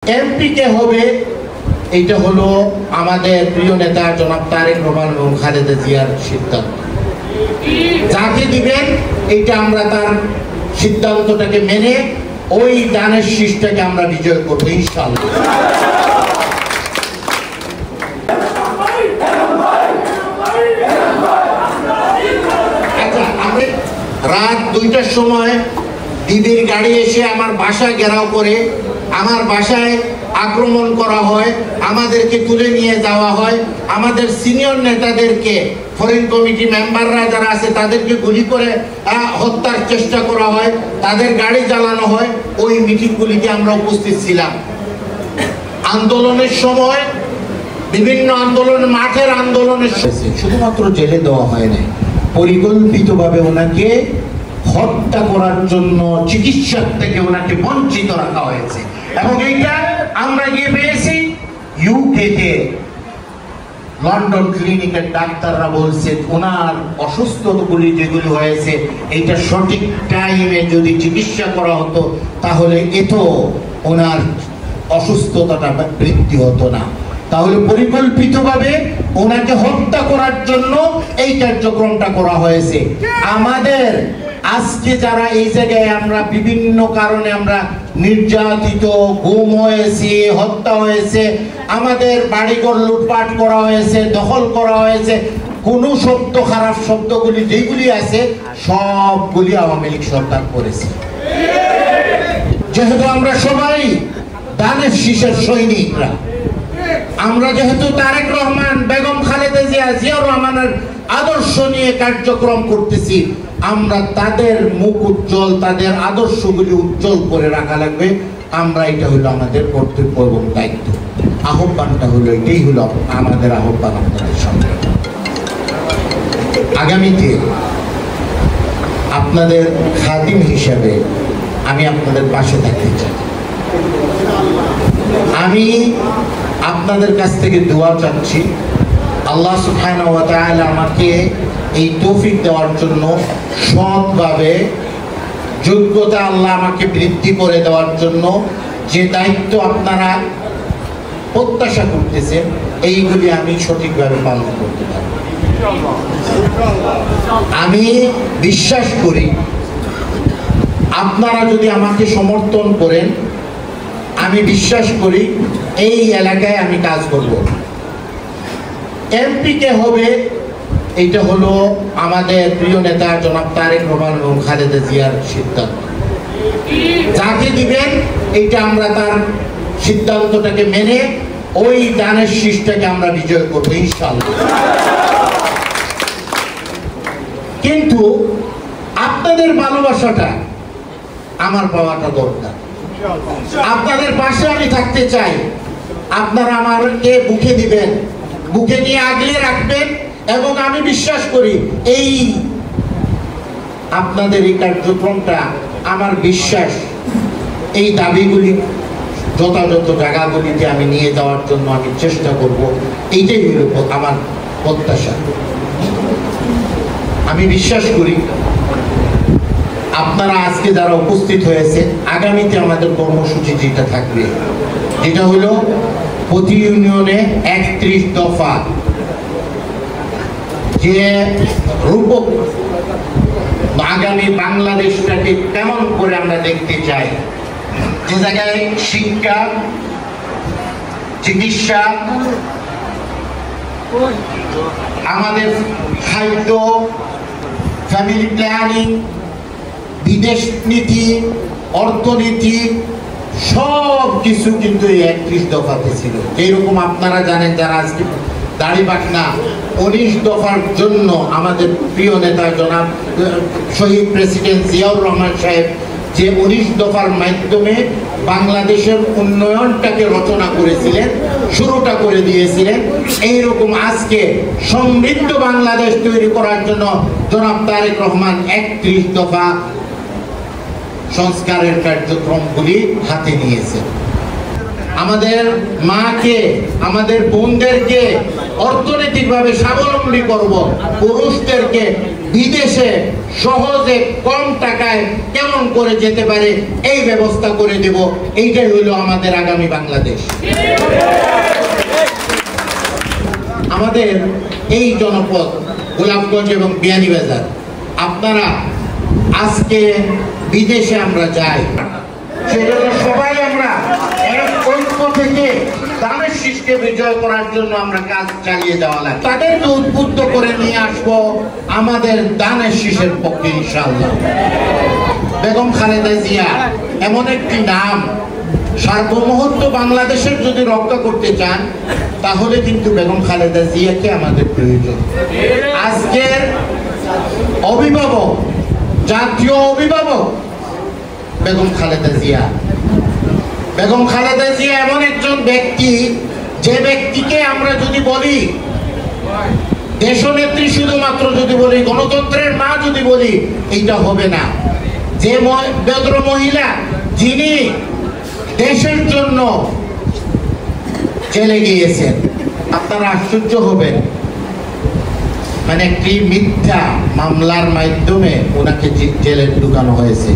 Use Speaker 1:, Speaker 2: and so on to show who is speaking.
Speaker 1: MP কে হবে এটা হলো আমাদের প্রিয় নেতা জনাব তারেক রহমান এবং খালেদা জিয়ার সিদ্ধান্ত। যাকে দিবেন এটা আমরা তার সিদ্ধান্তটাকে মেনে ওই দানের শীষটাকে আমরা বিজয় করবো ইনশাআল্লাহ। আচ্ছা, আমি রাত 2টার সময় দিদির গাড়ি এসে আমার বাসা ঘেরাও করে আমার বাসায় আক্রমণ করা হয়, আমাদেরকে তুলে নিয়ে যাওয়া হয়, আমাদের সিনিয়র নেতাদেরকে ফরেন কমিটি মেম্বাররা যারা আছে তাদেরকে গুলি করে হত্যার চেষ্টা করা হয়, তাদের গাড়ি জ্বালানো হয়। ওই মিটিংগুলিতে আমরা উপস্থিত ছিলাম। আন্দোলনের সময় বিভিন্ন আন্দোলন মাঠের আন্দোলনের শুধুমাত্র জেলে দেওয়া হয় নাই, পরিকল্পিতভাবে ওনাকে হত্যা করার জন্য চিকিৎসার থেকে ওনাকে বঞ্চিত রাখা হয়েছে এবং এইটা আমরা গিয়ে পেয়েছি ইউকেতে। লন্ডন ক্লিনিকের ডাক্তাররা বলছে ওনার অসুস্থতাগুলি যেগুলি হয়েছে এইটা সঠিক টাইমে যদি চিকিৎসা করা হতো তাহলে এত ওনার অসুস্থতাটা বৃদ্ধি হতো না। তাহলে পরিকল্পিতভাবে ওনাকে হত্যা করার জন্য এই কার্যক্রমটা করা হয়েছে। আমাদের আজকে যারা এই জায়গায় আমরা বিভিন্ন কারণে আমরা নির্যাতিত, গুম হয়েছে, হত্যা হয়েছে, আমাদের বাড়িঘর লুটপাট করা হয়েছে, দখল করা হয়েছে, কোন শব্দ খারাপ শব্দগুলি যেগুলি আছে সবগুলি আওয়ামী লীগ সরকার করেছে। যেহেতু আমরা সবাই দানের শীষের সৈনিকরা, আমরা যেহেতু তারেক রহমান, বেগম খালেদা জিয়া, জিয়াউর রহমানের আদর্শ নিয়ে কার্যক্রম করতেছি, আমরা তাদের মুখ উজ্জ্বল, তাদের আদর্শগুলি উজ্জ্বল করে রাখা লাগবে। আমরা এটা হলো আমাদের কর্তব্য এবং দায়িত্ব। আহ্বানটা হলো এটাই হলো আমাদের আহ্বান আপনাদের সামনে। আগামীতে আপনাদের খাদিম হিসাবে আমি আপনাদের পাশে থাকতে চাই। আমি আপনাদের কাছ থেকে দোয়া চাচ্ছি, আল্লাহ সুবহানাহু ওয়া তাআলা আমাকে এই তৌফিক দেওয়ার জন্য, সৎভাবে যোগ্যতা আল্লাহ আমাকে বৃদ্ধি করে দেওয়ার জন্য, যে দায়িত্ব আপনারা প্রত্যাশা করতেছেন এইগুলি আমি সঠিকভাবে পালন করতে পারি। আমি বিশ্বাস করি আপনারা যদি আমাকে সমর্থন করেন, আমি বিশ্বাস করি এই এলাকায় আমি কাজ করব। এমপি কে হবে এটা হলো আমাদের প্রিয় নেতা জনাব তারেক রহমান এবং খালেদা জিয়ার সিদ্ধান্ত। যাকে দিবেন এটা আমরা তার সিদ্ধান্তটাকে মেনে ওই দানের শীষটাকে আমরা বিজয় করবো ইনশাআল্লাহ। কিন্তু আপনাদের ভালোবাসাটা আমার পাওয়াটা দরকার। আপনাদের পাশে আমি থাকতে চাই। আপনারা আমাকে বুকে দিবেন, বুকে নিয়ে আগলে রাখবেন এবং আমি বিশ্বাস করি এই আপনাদের এই কার্যক্রমটা, আমার বিশ্বাস এই দাবিগুলি যথাযথ জায়গাগুলিতে আমি নিয়ে যাওয়ার জন্য আমি চেষ্টা করব। এইটাই হলো আমার প্রত্যাশা। আমি বিশ্বাস করি আপনারা আজকে যারা উপস্থিত হয়েছে, আগামীতে আমাদের কর্মসূচি যেটা থাকবে, যেটা হলো প্রতি ইউনিয়নে 31 দফা যে রূপক আগামী বাংলাদেশটাকে কেমন করে আমরা দেখতে চাই, যে জায়গায় শিক্ষা, চিকিৎসা, আমাদের খাদ্য, ফ্যামিলি প্ল্যানিং, বিদেশ নীতি, অর্থনীতি, সব কিছু কিন্তু এই 31 দফাতে ছিল। এইরকম আপনারা জানেন যারা আজকে দাড়িপাখনা 19 দফার জন্য আমাদের প্রিয় নেতা জনাব শহীদ প্রেসিডেন্ট জিয়াউর রহমান সাহেব যে 19 দফার মাধ্যমে বাংলাদেশের উন্নয়নটাকে রচনা করেছিলেন, শুরুটা করে দিয়েছিলেন। এইরকম আজকে সমৃদ্ধ বাংলাদেশ তৈরি করার জন্য জনাব তারেক রহমান 31 দফা সংস্কারের কার্যক্রমগুলি হাতে নিয়েছেন। আমাদের মাকে, আমাদের বোনদেরকে অর্থনৈতিকভাবে স্বাবলম্বী করব, পুরুষদেরকে বিদেশে সহজে কম টাকায় কেমন করে যেতে পারে এই ব্যবস্থা করে দেব। এইটাই হলো আমাদের আগামী বাংলাদেশ। আমাদের এই জনপদ গোলাপগঞ্জ এবং বিয়ানীবাজার, আপনারা আজকে বিদেশে আমরা যাই, সেজন্য সবাই আমরা এক ঐক্য থেকে দানের শীষকে বিজয় করার জন্য আমরা কাজ চালিয়ে যাওয়া লাগে। তাদেরকে উদ্বুদ্ধ করে নিয়ে আসবো আমাদের দানের শীষের পক্ষে ইনশাআল্লাহ। বেগম খালেদা জিয়া এমন একটি নাম, সার্বভৌমত্ব বাংলাদেশের যদি রক্ষা করতে চান তাহলে কিন্তু বেগম খালেদা জিয়াকে আমাদের প্রয়োজন। আজকের অভিভাবক, জাতীয় অভিভাবক বেগম খালেদা জিয়া। বেগম খালেদা জিয়া এমন একজন ব্যক্তি, যে ব্যক্তিকে আমরা যদি বলি দেশনেত্রী, শুধুমাত্র যদি বলি গণতন্ত্রের মা যদি বলি এইটা হবে না। যে ভদ্র মহিলা যিনি দেশের জন্য জেলে গিয়েছেন, আপনারা আশ্চর্য হবেন, মানে একটি মিথ্যা মামলার মাধ্যমে ওনাকে জেলে ঢুকানো হয়েছে।